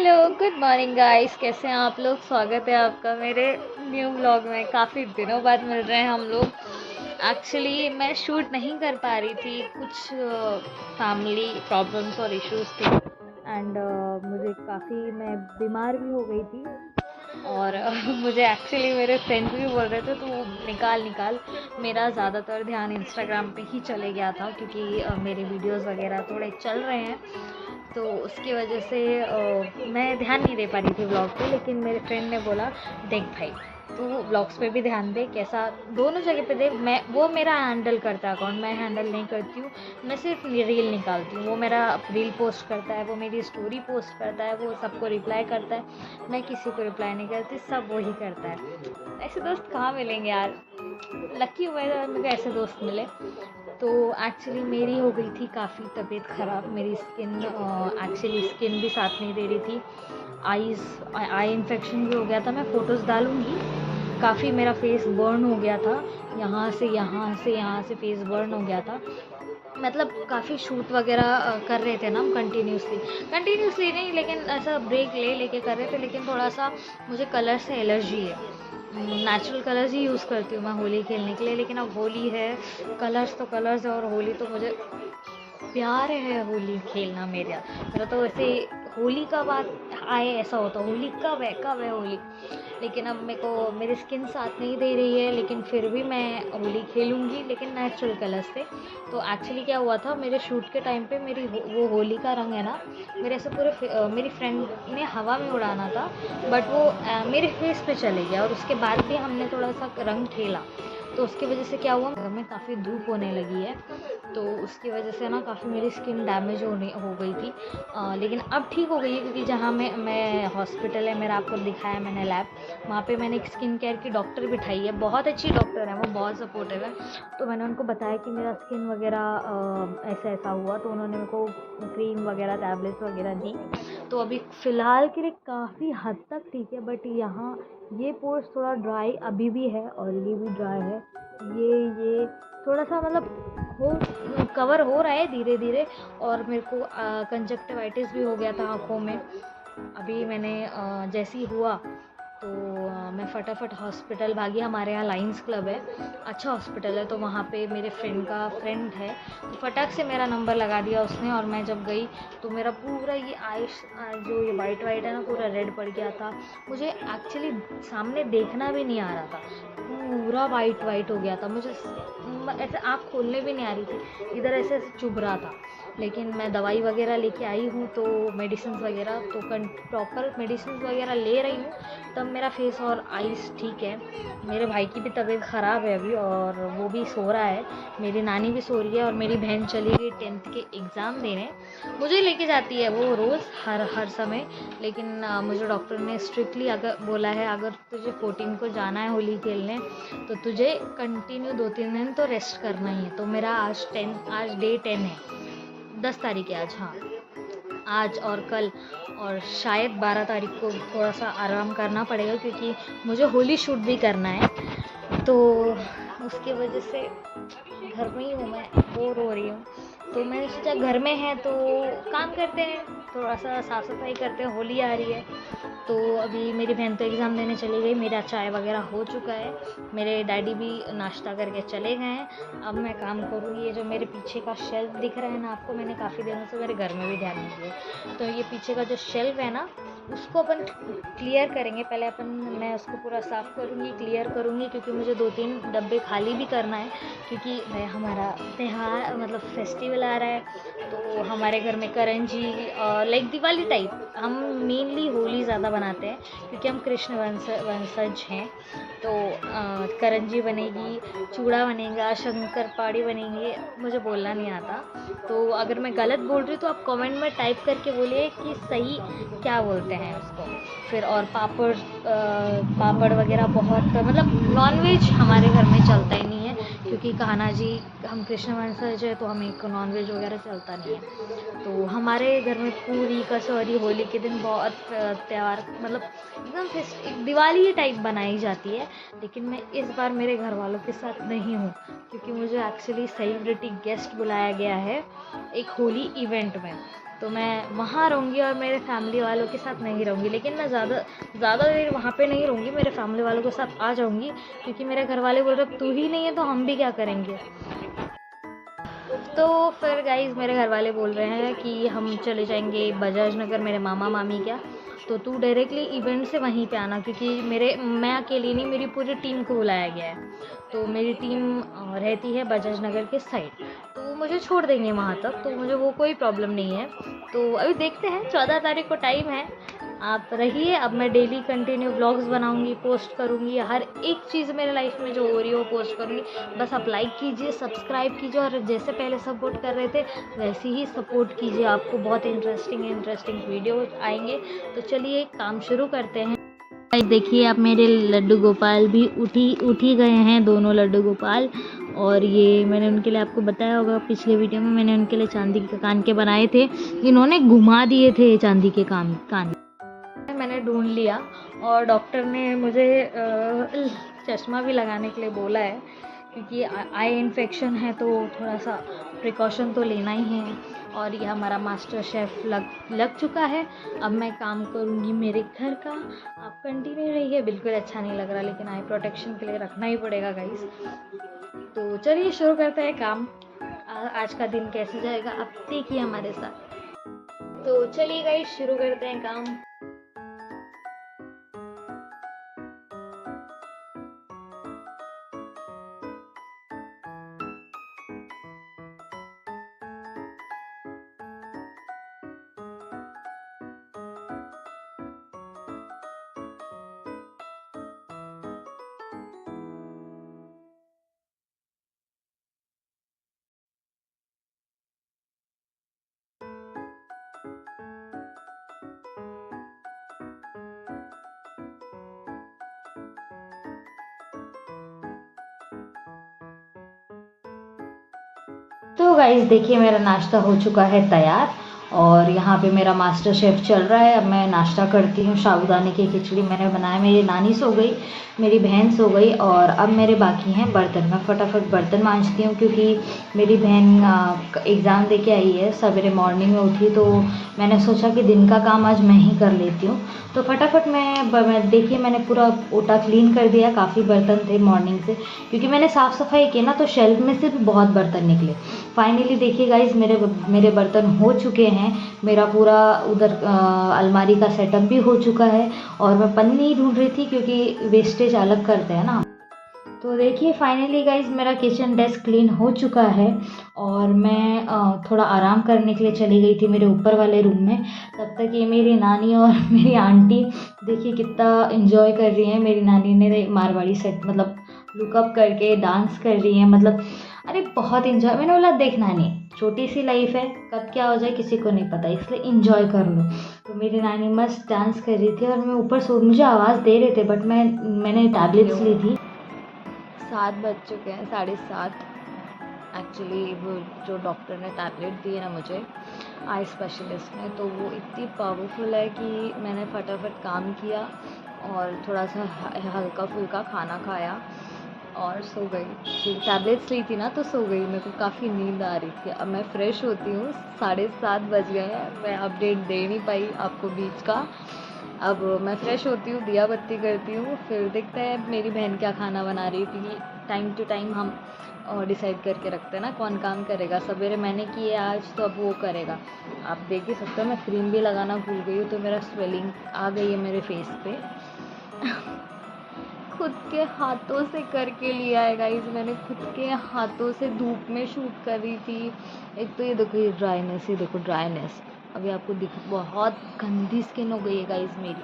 Hello, good morning guys. कैसे हैं आप लोग? स्वागत है आपका मेरे न्यू व्लॉग में। काफ़ी दिनों बाद मिल रहे हैं हम लोग। एक्चुअली मैं शूट नहीं कर पा रही थी, कुछ फैमिली प्रॉब्लम्स और इश्यूज थे एंड मुझे काफ़ी मैं बीमार भी हो गई थी और मुझे एक्चुअली मेरे फ्रेंड्स भी बोल रहे थे तो निकाल निकाल। मेरा ज़्यादातर ध्यान इंस्टाग्राम पे ही चले गया था क्योंकि मेरे वीडियोस वगैरह थोड़े चल रहे हैं, तो उसकी वजह से मैं ध्यान नहीं दे पा रही थी व्लॉग पे। लेकिन मेरे फ्रेंड ने बोला, देख भाई तू व्लॉग्स पे भी ध्यान दे, कैसा दोनों जगह पे दे। मैं वो मेरा हैंडल करता है अकाउंट, मैं हैंडल नहीं करती हूँ। मैं सिर्फ रील निकालती हूँ, वो मेरा रील पोस्ट करता है, वो मेरी स्टोरी पोस्ट करता है, वो सबको रिप्लाई करता है। मैं किसी को रिप्लाई नहीं करती, सब वही करता है। ऐसे दोस्त कहाँ मिलेंगे यार। लकी हुआ है मेरे को ऐसे दोस्त मिले। तो एक्चुअली मेरी हो गई थी काफ़ी तबीयत ख़राब। मेरी स्किन एक्चुअली स्किन भी साथ नहीं दे रही थी। आई इन्फेक्शन भी हो गया था। मैं फ़ोटोज़ डालूँगी। काफ़ी मेरा फेस बर्न हो गया था, यहाँ से यहाँ से यहाँ से फेस बर्न हो गया था। मतलब काफ़ी शूट वगैरह कर रहे थे ना हम कंटिन्यूसली नहीं, लेकिन ऐसा ब्रेक ले लेके कर रहे थे। लेकिन थोड़ा सा मुझे कलर से एलर्जी है। नेचुरल कलर्स ही यूज़ करती हूँ मैं होली खेलने के लिए। लेकिन अब होली है, कलर्स तो कलर्स है, और होली तो मुझे प्यार है होली खेलना। मेरा तो वैसे होली कब आए ऐसा होता, होली कब है होली। लेकिन अब मेरे को मेरी स्किन साथ नहीं दे रही है, लेकिन फिर भी मैं होली खेलूँगी, लेकिन नेचुरल कलर से। तो एक्चुअली क्या हुआ था, मेरे शूट के टाइम पे मेरी वो होली का रंग है ना, मेरे ऐसे मेरी फ्रेंड ने हवा में उड़ाना था, बट वो मेरे फेस पे चले गया। और उसके बाद भी हमने थोड़ा सा रंग खेला, तो उसकी वजह से क्या हुआ, घर में काफ़ी धूप होने लगी है, तो उसकी वजह से ना काफ़ी मेरी स्किन डैमेज हो गई थी। लेकिन अब ठीक हो गई है, क्योंकि जहाँ मैं हॉस्पिटल है मेरा, आपको दिखाया मैंने लैब, वहाँ पे मैंने एक स्किन केयर की डॉक्टर बिठाई है। बहुत अच्छी डॉक्टर है वो, बहुत सपोर्टिव है। तो मैंने उनको बताया कि मेरा स्किन वगैरह ऐसा ऐसा हुआ, तो उन्होंने मेरे को क्रीम वगैरह टैबलेट्स वगैरह दी। तो अभी फ़िलहाल के लिए काफ़ी हद तक ठीक है, बट यहाँ ये पोर्स थोड़ा ड्राई अभी भी है, और ये भी ड्राई है। ये थोड़ा सा मतलब हो कवर हो रहा है धीरे धीरे। और मेरे को कंजक्टिवाइटिस भी हो गया था आँखों में। अभी मैंने जैसे ही हुआ तो मैं फटाफट हॉस्पिटल भागी। हमारे यहाँ लाइन्स क्लब है, अच्छा हॉस्पिटल है, तो वहाँ पे मेरे फ्रेंड का फ्रेंड है, तो फटाक से मेरा नंबर लगा दिया उसने। और मैं जब गई तो मेरा पूरा ये आइस जो ये वाइट वाइट है ना, पूरा रेड पड़ गया था। मुझे एक्चुअली सामने देखना भी नहीं आ रहा था, पूरा वाइट वाइट हो गया था। मुझे ऐसे आँख खोलने भी नहीं आ रही थी, इधर ऐसे ऐसे चुभ रहा था। लेकिन मैं दवाई वगैरह लेके आई हूँ, तो मेडिसिन वगैरह तो प्रॉपर मेडिसिन वगैरह ले रही हूँ, तब मेरा फेस और आइज़ ठीक है। मेरे भाई की भी तबीयत ख़राब है अभी, और वो भी सो रहा है। मेरी नानी भी सो रही है, और मेरी बहन चली गई 10th के एग्ज़ाम देने। मुझे लेके जाती है वो रोज़, हर समय। लेकिन मुझे डॉक्टर ने स्ट्रिक्टली अगर बोला है, अगर तुझे 14 को जाना है होली खेलने, तो तुझे कंटिन्यू 2-3 दिन तो रेस्ट करना ही है। तो मेरा आज डे 10 है, 10 तारीख है आज। हाँ, आज और कल, और शायद 12 तारीख को थोड़ा सा आराम करना पड़ेगा, क्योंकि मुझे होली शूट भी करना है। तो उसकी वजह से घर में ही हूँ मैं, बोर हो रही हूँ। तो मैंने सोचा घर में है तो काम करते हैं, थोड़ा सा साफ़ सफाई करते हैं, होली आ रही है। तो अभी मेरी बहन तो एग्ज़ाम देने चली गई, मेरा चाय वगैरह हो चुका है, मेरे डैडी भी नाश्ता करके चले गए हैं। अब मैं काम करूँगी। ये जो मेरे पीछे का शेल्फ दिख रहा है ना आपको, मैंने काफ़ी दिनों से मेरे घर में भी ध्यान नहीं दिया। तो ये पीछे का जो शेल्फ है ना, उसको अपन क्लियर करेंगे। पहले मैं उसको पूरा साफ़ करूँगी, क्लियर करूँगी, क्योंकि मुझे 2-3 डब्बे खाली भी करना है, क्योंकि भाई हमारा त्यौहार मतलब फेस्टिवल आ रहा है। तो हमारे घर में करंजी लाइक दिवाली टाइप, हम मेनली होली ज़्यादा बनाते हैं, क्योंकि हम कृष्ण वंशज हैं। तो करंजी बनेगी, चूड़ा बनेगा, शंकर पाड़ी बनेंगे, मुझे बोलना नहीं आता। तो अगर मैं गलत बोल रही हूँ तो आप कमेंट में टाइप करके बोलिए कि सही क्या बोलते हैं उसको। फिर और पापड़ वगैरह बहुत, मतलब नॉनवेज हमारे घर में चलता ही नहीं है, क्योंकि कान्हा जी, हम कृष्ण वंशज है, तो हमें नॉनवेज वगैरह चलता नहीं है। तो हमारे घर में पूरी कचौरी होली के दिन बहुत त्यौहार, मतलब एकदम एक दिवाली टाइप बनाई जाती है। लेकिन मैं इस बार मेरे घर वालों के साथ नहीं हूँ, क्योंकि मुझे एक्चुअली सेलिब्रिटी गेस्ट बुलाया गया है एक होली इवेंट में। तो मैं वहाँ रहूँगी और मेरे फैमिली वालों के साथ नहीं रहूँगी। लेकिन मैं ज़्यादा देर वहाँ पे नहीं रहूँगी, मेरे फैमिली वालों के साथ आ जाऊँगी, क्योंकि मेरे घर वाले बोल रहे तू ही नहीं है तो हम भी क्या करेंगे। तो फिर गाइज़ मेरे घर वाले बोल रहे हैं कि हम चले जाएंगे बजाज नगर मेरे मामा मामी क्या, तो तू डायरेक्टली इवेंट से वहीं पे आना, क्योंकि मैं अकेली नहीं, मेरी पूरी टीम को बुलाया गया है। तो मेरी टीम रहती है बजाज नगर के साइड, तो वो मुझे छोड़ देंगे वहाँ तक, तो मुझे वो कोई प्रॉब्लम नहीं है। तो अभी देखते हैं, 14 तारीख को टाइम है, आप रहिए। अब मैं डेली कंटिन्यू ब्लॉग्स बनाऊंगी, पोस्ट करूंगी, हर एक चीज़ मेरे लाइफ में जो हो रही है वो पोस्ट करूंगी। बस आप लाइक कीजिए, सब्सक्राइब कीजिए, और जैसे पहले सपोर्ट कर रहे थे वैसे ही सपोर्ट कीजिए। आपको बहुत इंटरेस्टिंग वीडियो आएंगे। तो चलिए काम शुरू करते हैं। गाइस देखिए, अब मेरे लड्डू गोपाल भी उठी गए हैं, दोनों लड्डू गोपाल। और ये मैंने उनके लिए, आपको बताया होगा पिछले वीडियो में, मैंने उनके लिए चांदी के कान के बनाए थे। इन्होंने घुमा दिए थे चांदी के कान। मैंने ढूंढ लिया, और डॉक्टर ने मुझे चश्मा भी लगाने के लिए बोला है, क्योंकि आई इन्फेक्शन है तो थोड़ा सा प्रिकॉशन तो लेना ही है। और ये हमारा मास्टर शेफ़ लग चुका है। अब मैं काम करूँगी मेरे घर का। आप कंटिन्यू रहिए। बिल्कुल अच्छा नहीं लग रहा, लेकिन आई प्रोटेक्शन के लिए रखना ही पड़ेगा गाइस। तो चलिए शुरू करते हैं काम। आज का दिन कैसे जाएगा आप देखिए हमारे साथ। तो चलिए गाइस शुरू करते हैं काम। तो गाइस देखिए, मेरा नाश्ता हो चुका है तैयार, और यहाँ पे मेरा मास्टर शेफ़ चल रहा है। अब मैं नाश्ता करती हूँ। साबूदाने की खिचड़ी मैंने बनाया। मेरी नानी सो गई, मेरी बहन सो गई, और अब मेरे बाकी हैं बर्तन। मैं फटाफट बर्तन मांजती हूँ, क्योंकि मेरी बहन एग्ज़ाम दे के आई है। सवेरे मॉर्निंग में उठी तो मैंने सोचा कि दिन का काम आज मैं ही कर लेती हूँ। तो फटाफट मैं देखिए, मैंने पूरा ओटा क्लीन कर दिया। काफ़ी बर्तन थे मॉर्निंग से, क्योंकि मैंने साफ़ सफाई की ना, तो शेल्फ में से भी बहुत बर्तन निकले। फाइनली देखिए गाइस, मेरे बर्तन हो चुके हैं। मेरा पूरा उधर अलमारी का सेटअप भी हो चुका है, और मैं पन्नी ढूंढ रही थी, क्योंकि वेस्टेज अलग करते हैं ना। तो देखिए फाइनली गाइस, मेरा किचन डेस्क क्लीन हो चुका है, और मैं थोड़ा आराम करने के लिए चली गई थी मेरे ऊपर वाले रूम में। तब तक ये मेरी नानी और मेरी आंटी देखिए कितना एंजॉय कर रही हैं। मेरी नानी ने मारवाड़ी सेट मतलब लुकअप करके डांस कर रही हैं, मतलब अरे बहुत एंजॉय। मैंने बोला देख नानी, छोटी सी लाइफ है, कब क्या हो जाए किसी को नहीं पता, इसलिए एंजॉय कर लो। तो मेरी नानी मस्त डांस कर रही थी, और मैं ऊपर सो, मुझे आवाज़ दे रहे थे, बट मैंने टैबलेट्स ली थी। 7 बज चुके हैं, 7:30। एक्चुअली वो जो डॉक्टर ने टैबलेट दी है ना मुझे, आई स्पेशलिस्ट ने, तो वो इतनी पावरफुल है कि मैंने फटाफट काम किया, और थोड़ा सा हल्का फुल्का खाना खाया, और सो गई। टैबलेट्स ली थी ना, तो सो गई। मेरे को काफ़ी नींद आ रही थी। अब मैं फ़्रेश होती हूँ, 7:30 बज गए हैं। मैं अपडेट दे नहीं पाई आपको बीच का। अब मैं फ़्रेश होती हूँ, दिया बत्ती करती हूँ, फिर देखते हैं मेरी बहन क्या खाना बना रही है, क्योंकि टाइम टू टाइम हम डिसाइड करके रखते हैं ना कौन काम करेगा। सवेरे मैंने किए आज, तो अब वो करेगा। आप देख ही सकते हो, मैं क्रीम भी लगाना भूल गई हूँ, तो मेरा स्वेलिंग आ गई है मेरे फेस पे। खुद के हाथों से करके लिया है गाइस, मैंने खुद के हाथों से धूप में शूट कर रही थी। एक तो ये देखो, ये ड्राइनेस, ये देखो ड्राइनेस, अभी आपको दिख, बहुत गंदी स्किन हो गई है गाइस मेरी।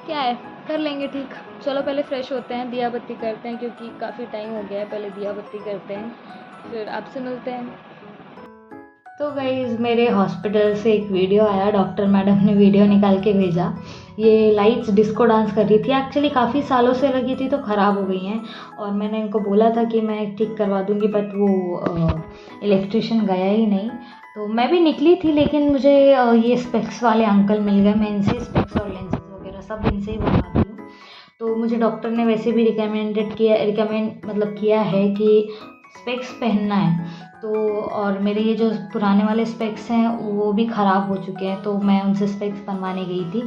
क्या है, कर लेंगे ठीक। चलो पहले फ्रेश होते हैं, दिया बत्ती करते हैं, क्योंकि काफ़ी टाइम हो गया है। पहले दिया बत्ती करते हैं, फिर आपसे मिलते हैं। तो गाइज़ मेरे हॉस्पिटल से एक वीडियो आया, डॉक्टर मैडम ने वीडियो निकाल के भेजा। ये लाइट्स डिस्को डांस कर रही थी। एक्चुअली काफ़ी सालों से लगी थी, तो ख़राब हो गई हैं, और मैंने इनको बोला था कि मैं ठीक करवा दूँगी, बट वो इलेक्ट्रिशियन गया ही नहीं। तो मैं भी निकली थी, लेकिन मुझे ये स्पेक्स वाले अंकल मिल गए। मैं इनसे स्पेक्स और लेंसेज वगैरह सब इनसे ही बनवाती हूँ। तो मुझे डॉक्टर ने वैसे भी रिकमेंड किया है कि स्पेक्स पहनना है। तो और मेरे ये जो पुराने वाले स्पेक्स हैं वो भी ख़राब हो चुके हैं, तो मैं उनसे स्पेक्स बनवाने गई थी।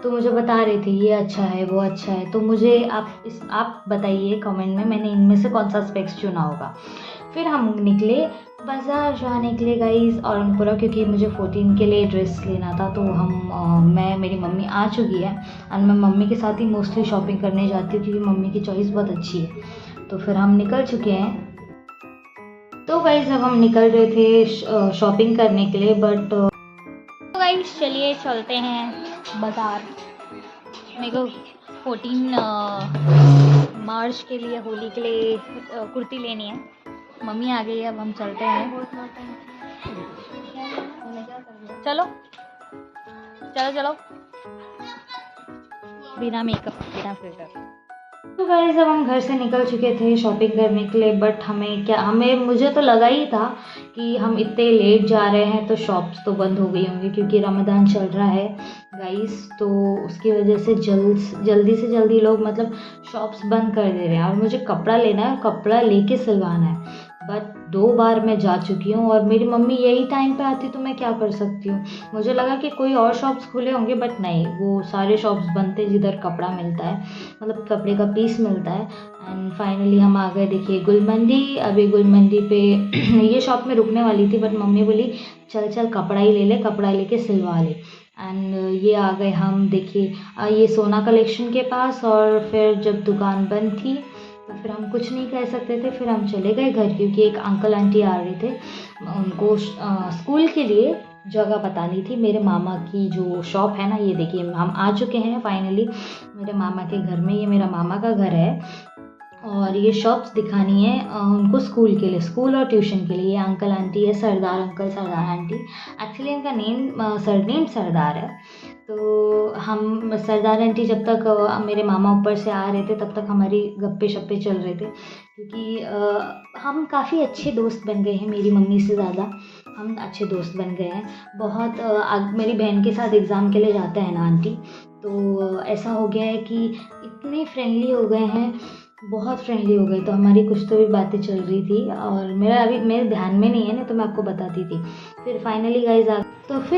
तो मुझे बता रही थी ये अच्छा है वो अच्छा है, तो मुझे आप बताइए कमेंट में मैंने इनमें से कौन सा स्पेक्स चुना होगा। फिर हम निकले बाज़ार जाने के लिए गाइस, और पूरा क्योंकि मुझे 14 के लिए ड्रेस लेना था, तो मैं मेरी मम्मी आ चुकी है और मैं मम्मी के साथ ही मोस्टली शॉपिंग करने जाती हूँ क्योंकि मम्मी की चॉइस बहुत अच्छी है। तो फिर हम निकल चुके हैं। तो गाइस अब हम निकल रहे थे शॉपिंग करने के लिए, बट तो गाइस चलिए चलते हैं बाज़ार। मेरे को 14 मार्च के लिए, होली के लिए कुर्ती लेनी है। मम्मी आ गई है, अब हम चलते हैं। चलो चलो चलो, बिना मेकअप बिना फिल्टर। तो गाइस अब हम घर से निकल चुके थे शॉपिंग करने के लिए, बट मुझे तो लगा ही था कि हम इतने लेट जा रहे हैं तो शॉप्स तो बंद हो गई होंगी क्योंकि रमज़ान चल रहा है गाइस, तो उसकी वजह से जल्दी से जल्दी लोग मतलब शॉप्स बंद कर दे रहे हैं। और मुझे कपड़ा लेना है, कपड़ा लेके सिलवाना है, बट 2 बार मैं जा चुकी हूँ और मेरी मम्मी यही टाइम पे आती तो मैं क्या कर सकती हूँ। मुझे लगा कि कोई और शॉप्स खुले होंगे, बट नहीं, वो सारे शॉप्स बंद थे जिधर कपड़ा मिलता है, मतलब कपड़े का पीस मिलता है। एंड फाइनली हम आ गए, देखिए गुलमंडी। अभी गुलमंडी पे ये शॉप में रुकने वाली थी, बट मम्मी बोली चल चल कपड़ा ही ले ले, कपड़ा लेके सिलवा ले। एंड ये आ गए हम, देखिए ये सोना कलेक्शन के पास। और फिर जब दुकान बंद थी तो फिर हम कुछ नहीं कह सकते थे, फिर हम चले गए घर क्योंकि एक अंकल आंटी आ रहे थे, उनको स्कूल के लिए जगह बतानी थी। मेरे मामा की जो शॉप है ना, ये देखिए हम आ चुके हैं फाइनली मेरे मामा के घर में। ये मेरा मामा का घर है और ये शॉप्स दिखानी है उनको स्कूल के लिए, स्कूल और ट्यूशन के लिए। ये अंकल आंटी है, सरदार अंकल सरदार आंटी, एक्चुअली इनका सरनेम सरदार है। तो हम सरदार आंटी जब तक मेरे मामा ऊपर से आ रहे थे तब तक हमारी गप्पे शप्पे चल रहे थे क्योंकि हम काफ़ी अच्छे दोस्त बन गए हैं, मेरी मम्मी से ज़्यादा हम अच्छे दोस्त बन गए हैं बहुत। मेरी बहन के साथ एग्ज़ाम के लिए जाते हैं ना आंटी, तो ऐसा हो गया है कि इतने फ्रेंडली हो गए हैं, बहुत फ्रेंडली हो गए। तो हमारी कुछ तो भी बातें चल रही थी और मेरे ध्यान में नहीं है ना, तो मैं आपको बताती थी। फिर फाइनली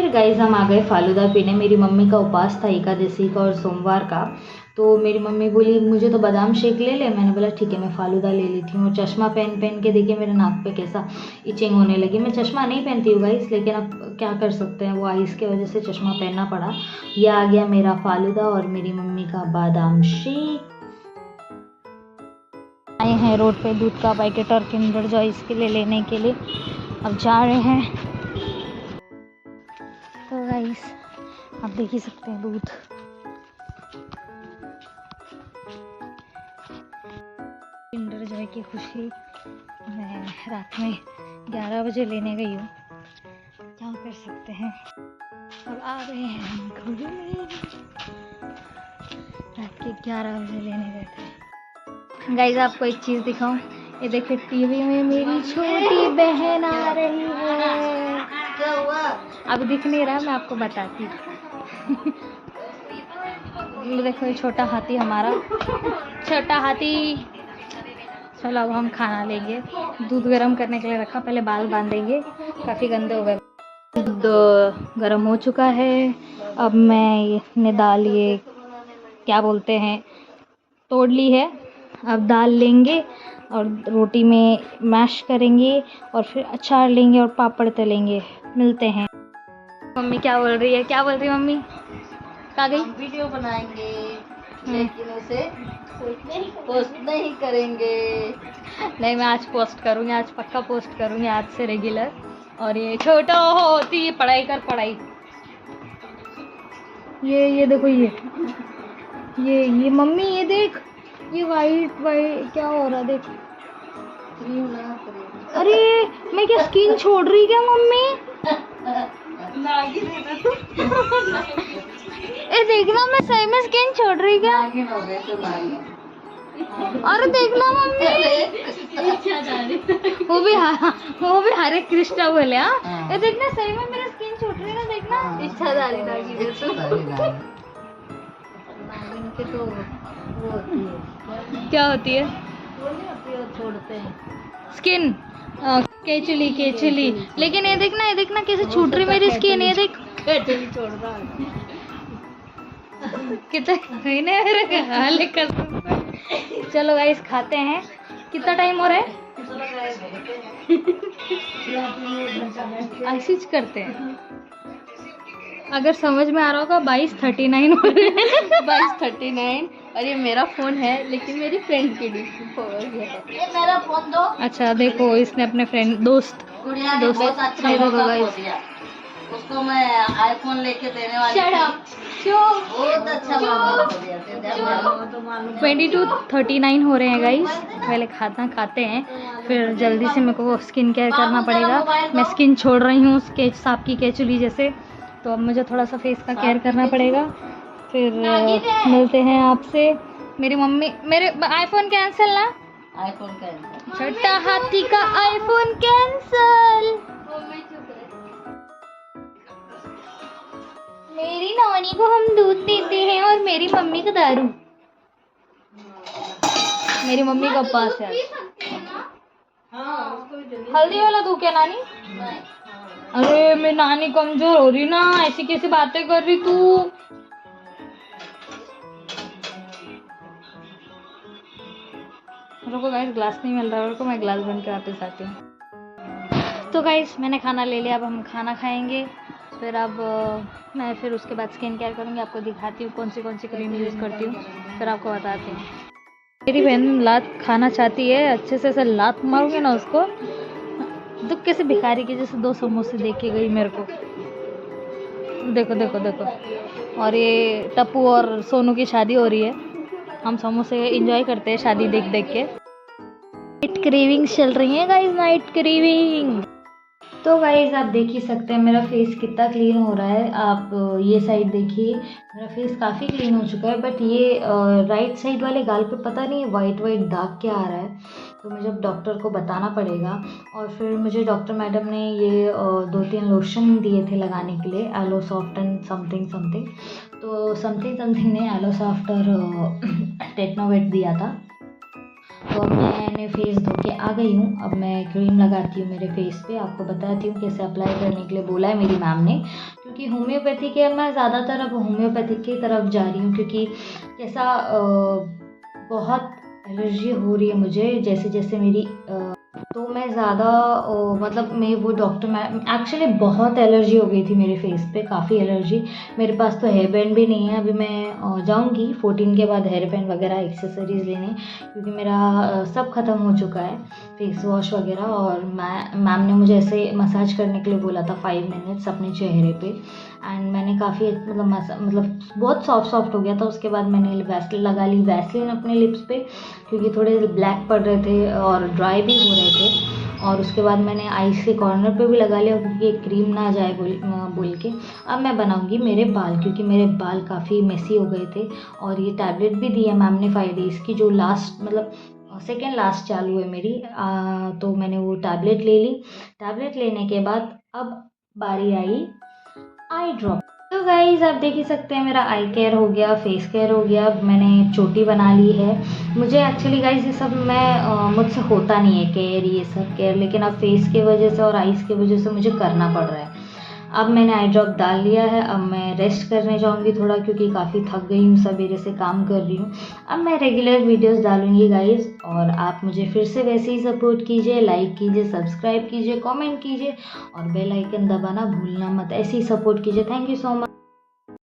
गाइज हम आ गए फालूदा पीने। मेरी मम्मी का उपास था एकादशी का और सोमवार का, तो मेरी मम्मी बोली मुझे तो बादाम शेक ले ले। मैंने बोला ठीक है, मैं फालूदा ले लेती हूँ। चश्मा पहन के देखिए मेरे नाक पे कैसा इचिंग होने लगी। मैं चश्मा नहीं पहनती हूँ गाइस, लेकिन अब क्या कर सकते हैं, वो आइस की वजह से चश्मा पहनना पड़ा। यह आ गया मेरा फालूदा और मेरी मम्मी का बादाम शेक। आए हैं रोड पे दूध का पैकेट और किंडर जॉय इसके लिए लेने के लिए, अब जा रहे हैं। तो गाइस आप देख ही सकते हैं दूध। किंडर जॉय की खुशी मैं रात में 11 बजे लेने गई हूँ, क्या कर सकते हैं। अब आ रहे हैं हम घर में, रात के 11 बजे लेने गए थे। गाइस आपको एक चीज़ दिखाऊं, ये देखिए टीवी में मेरी छोटी बहन आ रही है। अब दिख नहीं रहा, मैं आपको बताती हूँ। ये देखो ये छोटा हाथी, हमारा छोटा हाथी। चलो अब हम खाना लेंगे। दूध गर्म करने के लिए रखा, पहले बाल बांधेंगे, काफ़ी गंदे हो गए। दूध गर्म हो चुका है, अब मैंने दाल ये क्या बोलते हैं तोड़ ली है। अब दाल लेंगे और रोटी में मैश करेंगे और फिर अचार लेंगे और पापड़ तलेंगे। मिलते हैं। मम्मी क्या बोल रही है, क्या बोल रही है मम्मी? कहाँ गई? वीडियो बनाएंगे लेकिन उसे पोस्ट नहीं करेंगे। नहीं, मैं आज पोस्ट करूँगी, आज पक्का पोस्ट करूँगी, आज से रेगुलर। और ये छोटा होती पढ़ाई कर पढ़ाई। ये देखो ये मम्मी ये देख, ये वाइट क्या हो रहा है देख। अरे मैं क्या स्किन छोड़ रही क्या मम्मी? ए देखना मैं सही में स्किन छोड़ रही क्या? अरे देखना मम्मी, वो भी हरे कृष्णा बोले। हाँ ये देखना सही में मेरा स्किन छोड़ रही है ना, देखना। इच्छाधारी नागिन के तो वो होती है, क्या होती है? वो नहीं होती है, छोड़ते हैं स्किन। केचुली केचुली, लेकिन ये देखना कैसे छूट रही मेरी स्किन, ये देख छोड़ रहा है। कितना हाल है कसम से। चलो गाइस खाते हैं। कितना टाइम हो रहा है? ऐसे ही करते हैं। अगर समझ में आ रहा होगा 22:39 हो रहे हैं। 22:39 और ये मेरा फोन है लेकिन मेरी फ्रेंड की ये मेरा फोन दो। अच्छा देखो, इसने अपने फ्रेंड दोस्त बहुत अच्छा मौका खो दिया उसको। मैं आईफोन लेके देने वाली थी। बहुत अच्छा मौका खो दिया। 22:39 हो रहे हैं गाइस। पहले खाते हैं, फिर जल्दी से मेरे को स्किन केयर करना पड़ेगा। मैं स्किन छोड़ रही हूँ सांप की केचुली जैसे, तो अब मुझे थोड़ा सा फेस का केयर करना पड़ेगा। फिर मिलते हैं आपसे। मेरी मम्मी, मेरे आईफोन कैंसिल ना, आईफोन कैंसिल, छोटा हाथी का आईफोन कैंसिल। मेरी नानी को हम दूध देते हैं और मेरी मम्मी को दारू। मेरी मम्मी का पास है। हल्दी वाला दूध क्या नानी? अरे मेरी नानी कमजोर हो रही ना, ऐसी कैसी बातें कर रही तू। रुको गाइस, ग्लास नहीं मिल रहा, रुको मैं ग्लास बन के वापस आती हूँ। तो गाइस मैंने खाना ले लिया, अब हम खाना खाएंगे। फिर अब मैं फिर उसके बाद स्किन केयर करूँगी। आपको दिखाती हूँ कौन सी क्रीम यूज़ करती हूँ, फिर आपको बताती हूँ। मेरी बहन लात खाना चाहती है, अच्छे से ऐसे लात मारूंगी ना उसको, दुख कैसे भिखारी के जैसे 2 समोसे दे के गई मेरे को। देखो। और ये टप्पू और सोनू की शादी हो रही है, हम समोसे एंजॉय करते हैं शादी देख देख के। नाइट क्रेविंग्स चल रही है गाइस, नाइट क्रेविंग। तो गाइस आप देख ही सकते हैं मेरा फेस कितना क्लीन हो रहा है। आप ये साइड देखिए, मेरा फेस काफ़ी क्लीन हो चुका है, बट ये राइट साइड वाले गाल पे पता नहीं वाइट दाग क्या आ रहा है, तो मुझे अब डॉक्टर को बताना पड़ेगा। और फिर मुझे डॉक्टर मैडम ने ये 2-3 लोशन दिए थे लगाने के लिए, एलो सॉफ्ट एंड समथिंग, तो समथिंग ने एलो सॉफ्ट और टेक्नोवेट दिया था। तो अब मैंने फेस धो के आ गई हूँ। अब मैं क्रीम लगाती हूँ मेरे फेस पे, आपको बताती हूँ कैसे अप्लाई करने के लिए बोला है मेरी मैम ने, क्योंकि होम्योपैथी के मैं ज़्यादातर अब होम्योपैथिक की तरफ जा रही हूँ, क्योंकि कैसा बहुत एलर्जी हो रही है मुझे जैसे मेरी तो मैं ज़्यादा मतलब मैं वो डॉक्टर मैम, एक्चुअली बहुत एलर्जी हो गई थी मेरे फेस पे, काफ़ी एलर्जी। मेरे पास तो हेयर बैंड भी नहीं है। अभी मैं जाऊंगी 14 के बाद हेयर बैंड वगैरह एक्सेसरीज़ लेने, क्योंकि मेरा सब ख़त्म हो चुका है, फेस वॉश वगैरह। और मैम ने मुझे ऐसे मसाज करने के लिए बोला था 5 मिनट्स अपने चेहरे पे, एंड मैंने काफ़ी मतलब बहुत सॉफ्ट हो गया था। उसके बाद मैंने वैसलिन लगा ली, वैसलिन अपने लिप्स पे, क्योंकि थोड़े ब्लैक पड़ रहे थे और ड्राई भी हो रहे थे। और उसके बाद मैंने आईज के कॉर्नर पे भी लगा लिया, क्योंकि क्रीम ना जाए बोल के। अब मैं बनाऊंगी मेरे बाल, क्योंकि मेरे बाल काफ़ी मेसी हो गए थे। और ये टैबलेट भी दी है मैम ने 5 डेज़ की, जो लास्ट मतलब सेकेंड लास्ट चालू है मेरी। तो मैंने वो टैबलेट ले ली। टैबलेट लेने के बाद अब बारी आई आई ड्रॉप। तो गाइज आप देख ही सकते हैं मेरा आई केयर हो गया, फेस केयर हो गया, मैंने चोटी बना ली है। मुझे एक्चुअली गाइज ये सब मुझसे होता नहीं है केयर, ये सब केयर, लेकिन अब फेस के वजह से और आईज़ की वजह से मुझे करना पड़ रहा है। अब मैंने आई ड्रॉप डाल लिया है। अब मैं रेस्ट करने जाऊंगी थोड़ा, क्योंकि काफ़ी थक गई हूँ, सवेरे से काम कर रही हूँ। अब मैं रेगुलर वीडियोस डालूंगी गाइज, और आप मुझे फिर से वैसे ही सपोर्ट कीजिए, लाइक कीजिए, सब्सक्राइब कीजिए, कमेंट कीजिए और बेल आइकन दबाना भूलना मत। ऐसे ही सपोर्ट कीजिए। Thank you so much.